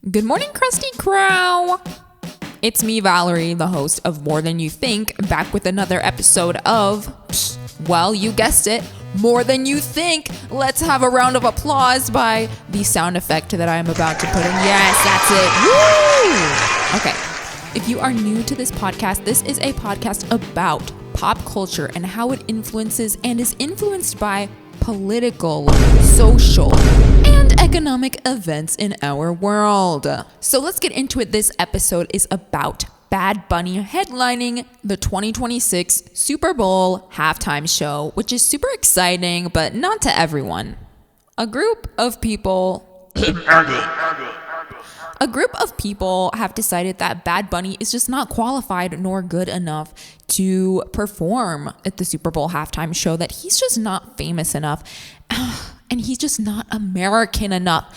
Good morning, Krusty Crow. It's me, Valerie, the host of More Than You Think, back with another episode of, well, you guessed it, More Than You Think. Let's have a round of applause by the sound effect that I am about to put in. Yes, that's it. Woo! Okay. If you are new to this podcast, this is a podcast about pop culture and how it influences and is influenced by political, social, and economic events in our world. So let's get into it. This episode is about Bad Bunny headlining the 2026 Super Bowl halftime show, which is super exciting, but not to everyone. A group of people have decided that Bad Bunny is just not qualified nor good enough to perform at the Super Bowl halftime show, that he's just not famous enough and he's just not American enough.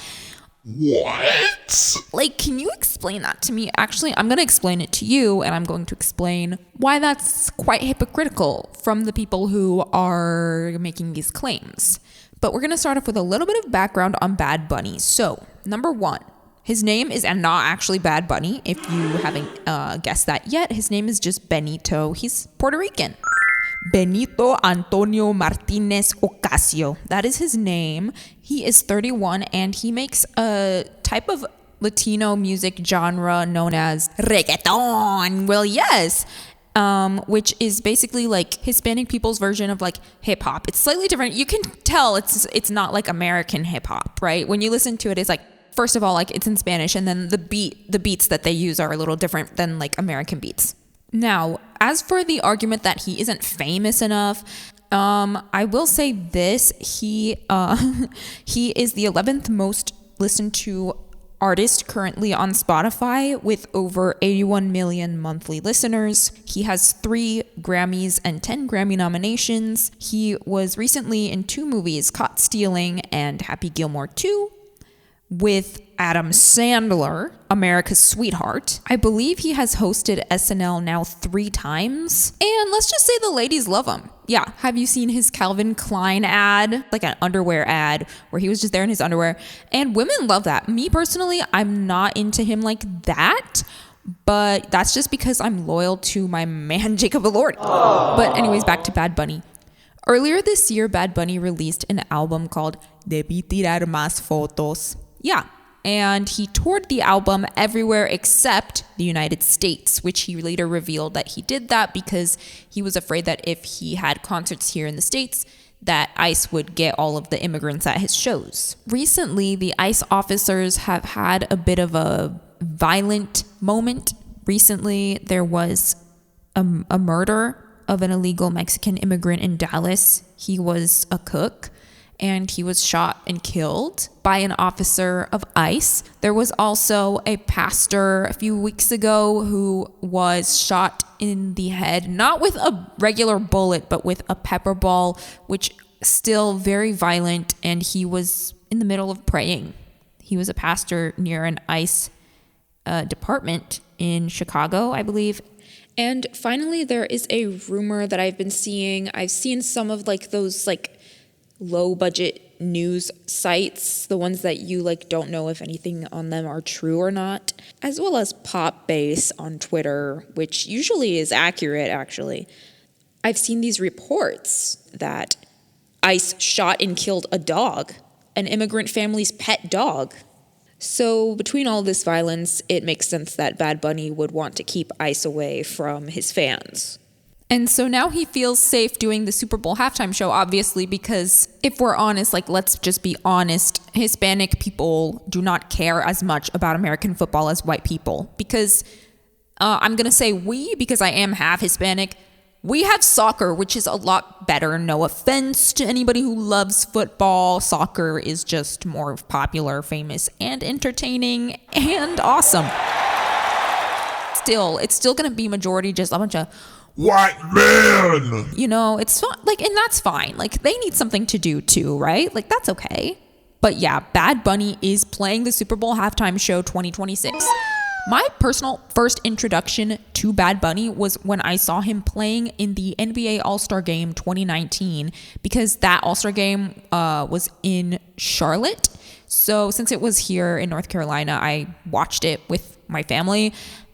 What? Like, can you explain that to me? Actually, I'm going to explain it to you, and I'm going to explain why that's quite hypocritical from the people who are making these claims. But we're going to start off with a little bit of background on Bad Bunny. So, number one, his name is not actually Bad Bunny. If you haven't guessed that yet, his name is just Benito. He's Puerto Rican. Benito Antonio Martinez Ocasio. That is his name. He is 31 and he makes a type of Latino music genre known as reggaeton. Well, yes. Which is basically like Hispanic people's version of like hip hop. It's slightly different. You can tell it's not like American hip hop, right? When you listen to it, it's like, first of all, like it's in Spanish, and then the beats that they use are a little different than like American beats. Now, as for the argument that he isn't famous enough, I will say this: he is the 11th most listened to artist currently on Spotify with over 81 million monthly listeners. He has 3 Grammys and 10 Grammy nominations. He was recently in 2 movies, Caught Stealing and Happy Gilmore 2. With Adam Sandler, America's Sweetheart. I believe he has hosted SNL now 3 times. And let's just say the ladies love him. Yeah, have you seen his Calvin Klein ad? Like an underwear ad where he was just there in his underwear. And women love that. Me personally, I'm not into him like that. But that's just because I'm loyal to my man, Jacob Elordi. But anyways, back to Bad Bunny. Earlier this year, Bad Bunny released an album called Debí Tirar Más Fotos. Yeah, and he toured the album everywhere except the United States, which he later revealed that he did that because he was afraid that if he had concerts here in the States, that ICE would get all of the immigrants at his shows. Recently, the ICE officers have had a bit of a violent moment. Recently, there was a murder of an illegal Mexican immigrant in Dallas. He was a cook, and he was shot and killed by an officer of ICE. There was also a pastor a few weeks ago who was shot in the head, not with a regular bullet, but with a pepper ball, which still very violent, and he was in the middle of praying. He was a pastor near an ICE department in Chicago, I believe. And finally, there is a rumor that I've been seeing. I've seen some of like those like low budget news sites, the ones that you like don't know if anything on them are true or not, as well as Pop Base on Twitter, which usually is accurate actually. I've seen these reports that ICE shot and killed a dog, an immigrant family's pet dog. So between all this violence, it makes sense that Bad Bunny would want to keep ICE away from his fans. And so now he feels safe doing the Super Bowl halftime show, obviously, because if we're honest, like, let's just be honest, Hispanic people do not care as much about American football as white people. Because I'm going to say we, because I am half Hispanic, we have soccer, which is a lot better. No offense to anybody who loves football. Soccer is just more popular, famous, and entertaining, and awesome. It's still going to be majority just a bunch of white man. You know, it's fine. Like, and that's fine. Like, they need something to do too, right? Like, that's okay. But yeah, Bad Bunny is playing the Super Bowl halftime show 2026. My personal first introduction to Bad Bunny was when I saw him playing in the NBA All-Star Game 2019, because that All-Star Game was in Charlotte. So since it was here in North Carolina, I watched it with my family,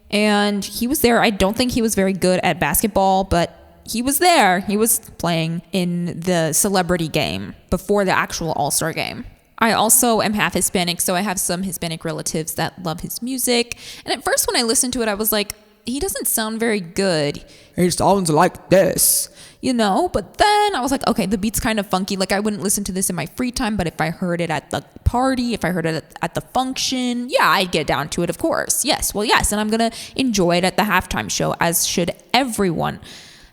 and he was there. I don't think he was very good at basketball, but he was there. He was playing in the celebrity game before the actual All-Star Game. I also am half Hispanic, so I have some Hispanic relatives that love his music. And at first when I listened to it, I was like, he doesn't sound very good. He sounds like this, But then I was like, okay, the beat's kind of funky. Like, I wouldn't listen to this in my free time, but if I heard it at the party, if I heard it at the function, yeah, I'd get down to it, of course. Yes, and I'm going to enjoy it at the halftime show, as should everyone.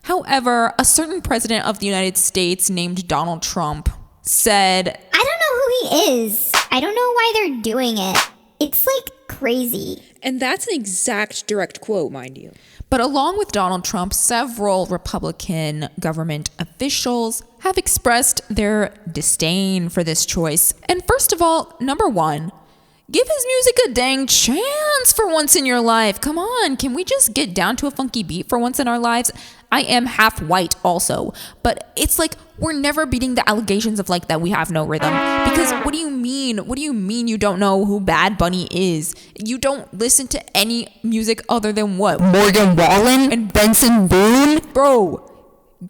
However, a certain president of the United States named Donald Trump said, I don't know who he is. I don't know why they're doing it. It's like crazy. And that's an exact direct quote, mind you. But along with Donald Trump, several Republican government officials have expressed their disdain for this choice. And first of all, number one, give his music a dang chance for once in your life. Come on, can we just get down to a funky beat for once in our lives? I am half white also, but it's like we're never beating the allegations of like that we have no rhythm. Because what do you mean? What do you mean you don't know who Bad Bunny is? You don't listen to any music other than what? Morgan Wallen and Benson Boone? Bro,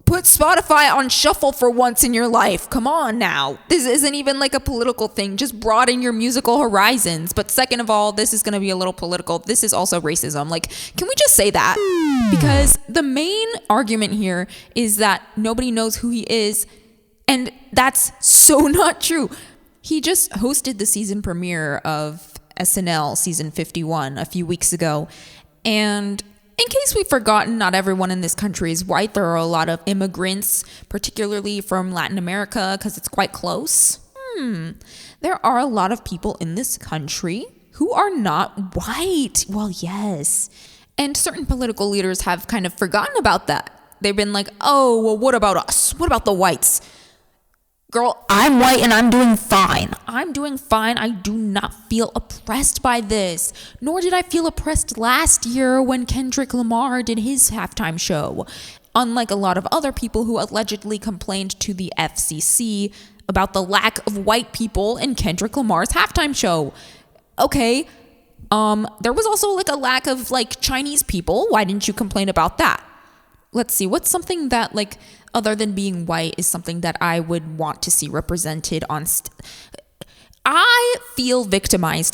put Spotify on shuffle for once in your life. Come on now. This isn't even like a political thing. Just broaden your musical horizons. But second of all, this is going to be a little political. This is also racism. Like, can we just say that? Because the main argument here is that nobody knows who he is. And that's so not true. He just hosted the season premiere of SNL season 51 a few weeks ago. And in case we've forgotten, not everyone in this country is white. There are a lot of immigrants, particularly from Latin America, because it's quite close. There are a lot of people in this country who are not white. Well, yes. And certain political leaders have kind of forgotten about that. They've been like, oh, well, what about us? What about the whites? Girl, I'm white and I'm doing fine. I'm doing fine. I do not feel oppressed by this. Nor did I feel oppressed last year when Kendrick Lamar did his halftime show. Unlike a lot of other people who allegedly complained to the FCC about the lack of white people in Kendrick Lamar's halftime show. Okay, there was also like a lack of like Chinese people. Why didn't you complain about that? Let's see, what's something that like, other than being white, is something that I would want to see represented on I feel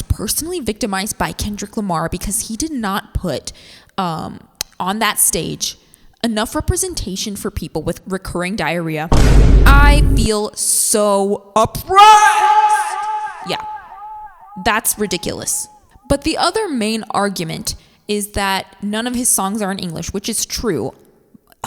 personally victimized by Kendrick Lamar because he did not put on that stage enough representation for people with recurring diarrhea. I feel so oppressed. Yeah, that's ridiculous. But the other main argument is that none of his songs are in English, which is true.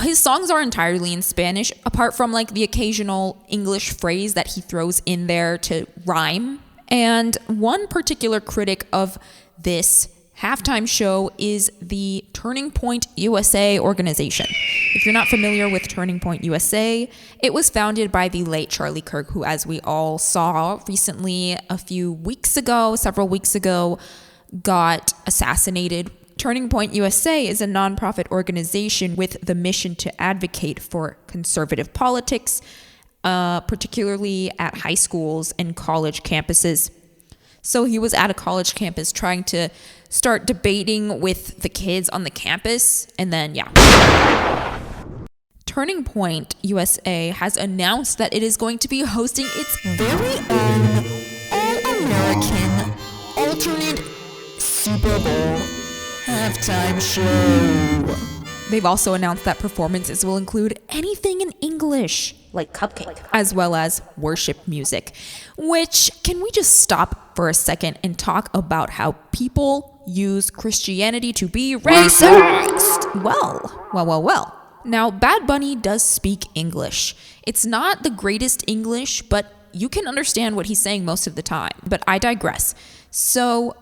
His songs are entirely in Spanish, apart from like the occasional English phrase that he throws in there to rhyme. And one particular critic of this halftime show is the Turning Point USA organization. If you're not familiar with Turning Point USA, it was founded by the late Charlie Kirk, who, as we all saw recently, several weeks ago, got assassinated. Turning Point USA is a nonprofit organization with the mission to advocate for conservative politics, particularly at high schools and college campuses. So he was at a college campus trying to start debating with the kids on the campus, and then, Turning Point USA has announced that it is going to be hosting its very own all-American alternate Super Bowl halftime show. They've also announced that performances will include anything in English, like Cupcake, as well as worship music. Which, can we just stop for a second and talk about how people use Christianity to be racist? Well. Now, Bad Bunny does speak English. It's not the greatest English, but you can understand what he's saying most of the time. But I digress. So,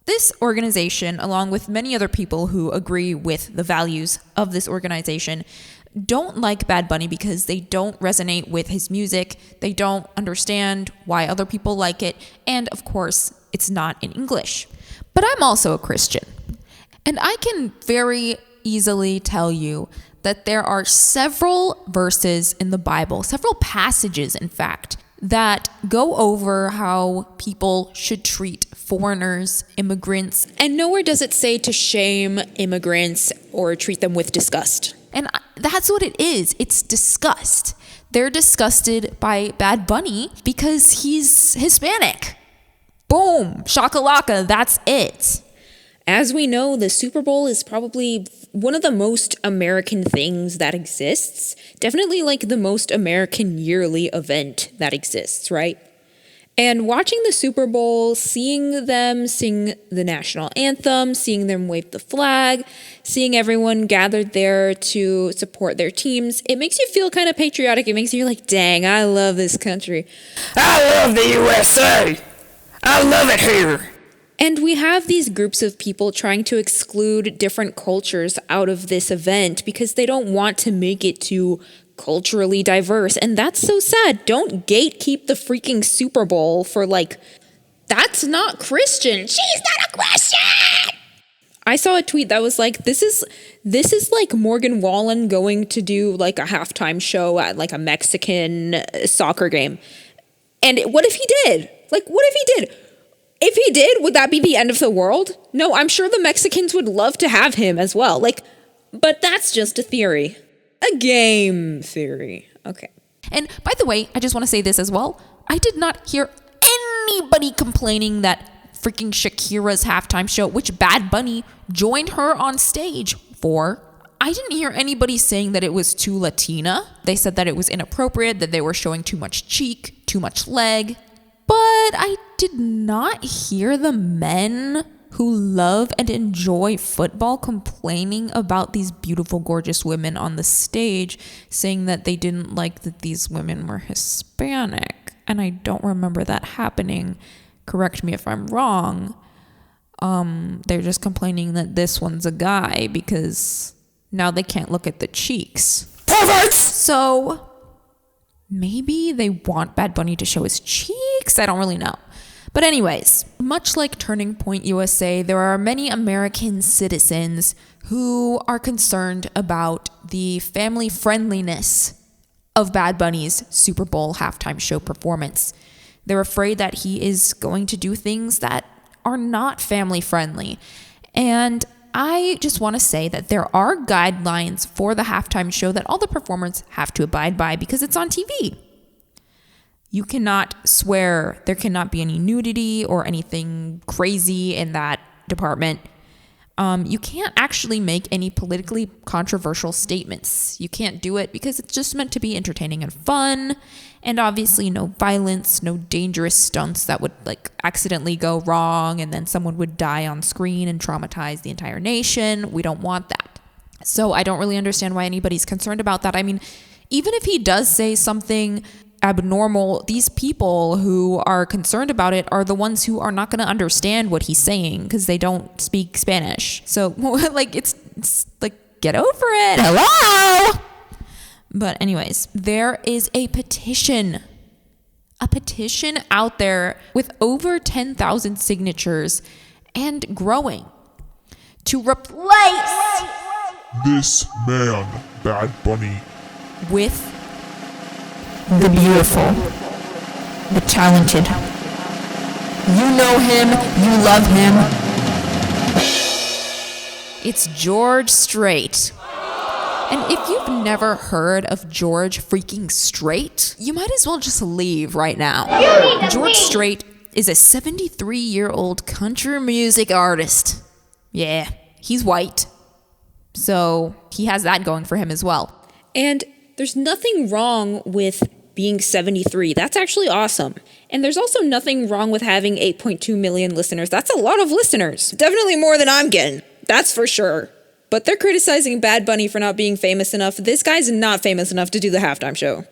this organization, along with many other people who agree with the values of this organization, don't like Bad Bunny because they don't resonate with his music. They don't understand why other people like it. And of course, it's not in English. But I'm also a Christian. And I can very easily tell you that there are several verses in the Bible, several passages, in fact, that go over how people should treat foreigners, immigrants. And nowhere does it say to shame immigrants or treat them with disgust. And that's what it is. It's disgust. They're disgusted by Bad Bunny because he's Hispanic. Boom. Shakalaka. That's it. As we know, the Super Bowl is probably one of the most American things that exists. Definitely like the most American yearly event that exists, right? And watching the Super Bowl, seeing them sing the national anthem, seeing them wave the flag, seeing everyone gathered there to support their teams, it makes you feel kind of patriotic. It makes you like, dang, I love this country. I love the USA. I love it here. And we have these groups of people trying to exclude different cultures out of this event because they don't want to make it too culturally diverse. And that's so sad. Don't gatekeep the freaking Super Bowl for that's not Christian. She's not a Christian. I saw a tweet that was like, this is like Morgan Wallen going to do like a halftime show at like a Mexican soccer game. And what if he did? What if he did? If he did, would that be the end of the world? No, I'm sure the Mexicans would love to have him as well. But that's just a theory. A game theory. Okay. And by the way, I just want to say this as well. I did not hear anybody complaining that freaking Shakira's halftime show, which Bad Bunny joined her on stage for, I didn't hear anybody saying that it was too Latina. They said that it was inappropriate, that they were showing too much cheek, too much leg. But I did not hear the men who love and enjoy football complaining about these beautiful, gorgeous women on the stage, saying that they didn't like that these women were Hispanic. And I don't remember that happening. Correct me if I'm wrong. They're just complaining that this one's a guy because now they can't look at the cheeks. Perverts! So maybe they want Bad Bunny to show his cheeks. I don't really know. But anyways, much like Turning Point USA, there are many American citizens who are concerned about the family friendliness of Bad Bunny's Super Bowl halftime show performance. They're afraid that he is going to do things that are not family friendly. And I just want to say that there are guidelines for the halftime show that all the performers have to abide by because it's on TV. You cannot swear. There cannot be any nudity or anything crazy in that department. You can't actually make any politically controversial statements. You can't do it because it's just meant to be entertaining and fun. And obviously no violence, no dangerous stunts that would accidentally go wrong and then someone would die on screen and traumatize the entire nation. We don't want that. So I don't really understand why anybody's concerned about that. I mean, even if he does say something abnormal, these people who are concerned about it are the ones who are not going to understand what he's saying because they don't speak Spanish. So it's get over it. Hello. But anyways, there is a petition out there with over 10,000 signatures and growing to replace This man, Bad Bunny, with The beautiful. The talented. You know him. You love him. It's George Strait. And if you've never heard of George freaking Strait, you might as well just leave right now. George Strait is a 73-year-old country music artist. Yeah, he's white. So he has that going for him as well. And there's nothing wrong with being 73. That's actually awesome. And there's also nothing wrong with having 8.2 million listeners. That's a lot of listeners. Definitely more than I'm getting. That's for sure. But they're criticizing Bad Bunny for not being famous enough. This guy's not famous enough to do the halftime show.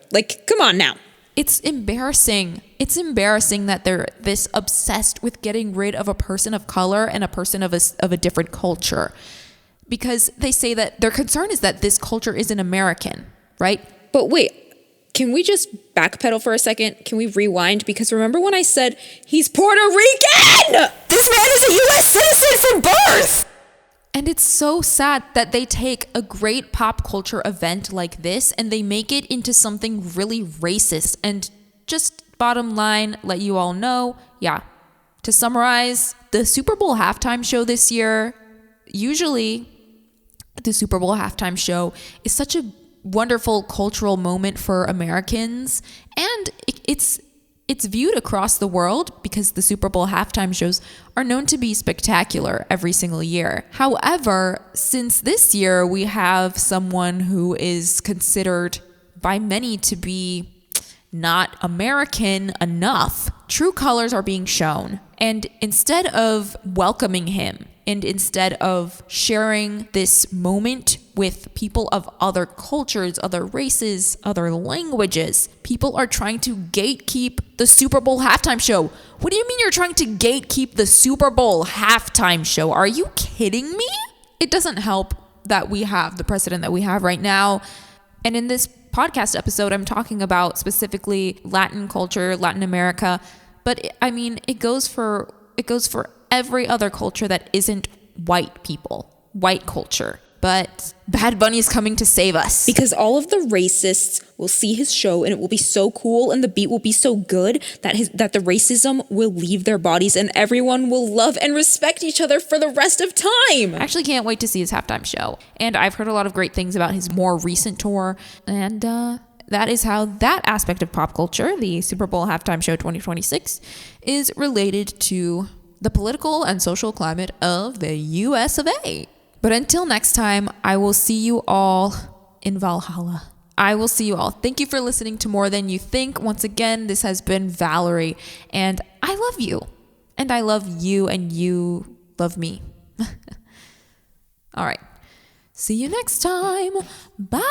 Come on now. It's embarrassing. It's embarrassing that they're this obsessed with getting rid of a person of color and a person of a different culture. Because they say that their concern is that this culture isn't American, right? But wait, Can we just backpedal for a second? Can we rewind? Because remember when I said he's Puerto Rican? This man is a U.S. citizen from birth! And it's so sad that they take a great pop culture event like this and they make it into something really racist. And just bottom line, let you all know, yeah. To summarize, the Super Bowl halftime show this year, usually the Super Bowl halftime show is such a wonderful cultural moment for Americans, and it's viewed across the world because the Super Bowl halftime shows are known to be spectacular every single year. However, since this year we have someone who is considered by many to be not American enough, true colors are being shown. And instead of welcoming him and instead of sharing this moment with people of other cultures, other races, other languages, people are trying to gatekeep the Super Bowl halftime show. What do you mean you're trying to gatekeep the Super Bowl halftime show? Are you kidding me? It doesn't help that we have the president that we have right now. And in this podcast episode, I'm talking about specifically Latin culture, Latin America. But it goes for every other culture that isn't white people, white culture. But Bad Bunny is coming to save us. Because all of the racists will see his show and it will be so cool and the beat will be so good that the racism will leave their bodies and everyone will love and respect each other for the rest of time. I actually can't wait to see his halftime show. And I've heard a lot of great things about his more recent tour. And that is how that aspect of pop culture, the Super Bowl halftime show 2026, is related to the political and social climate of the US of A. But until next time, I will see you all in Valhalla. I will see you all. Thank you for listening to More Than You Think. Once again, this has been Valerie, and I love you. And I love you, and you love me. All right. See you next time. Bye.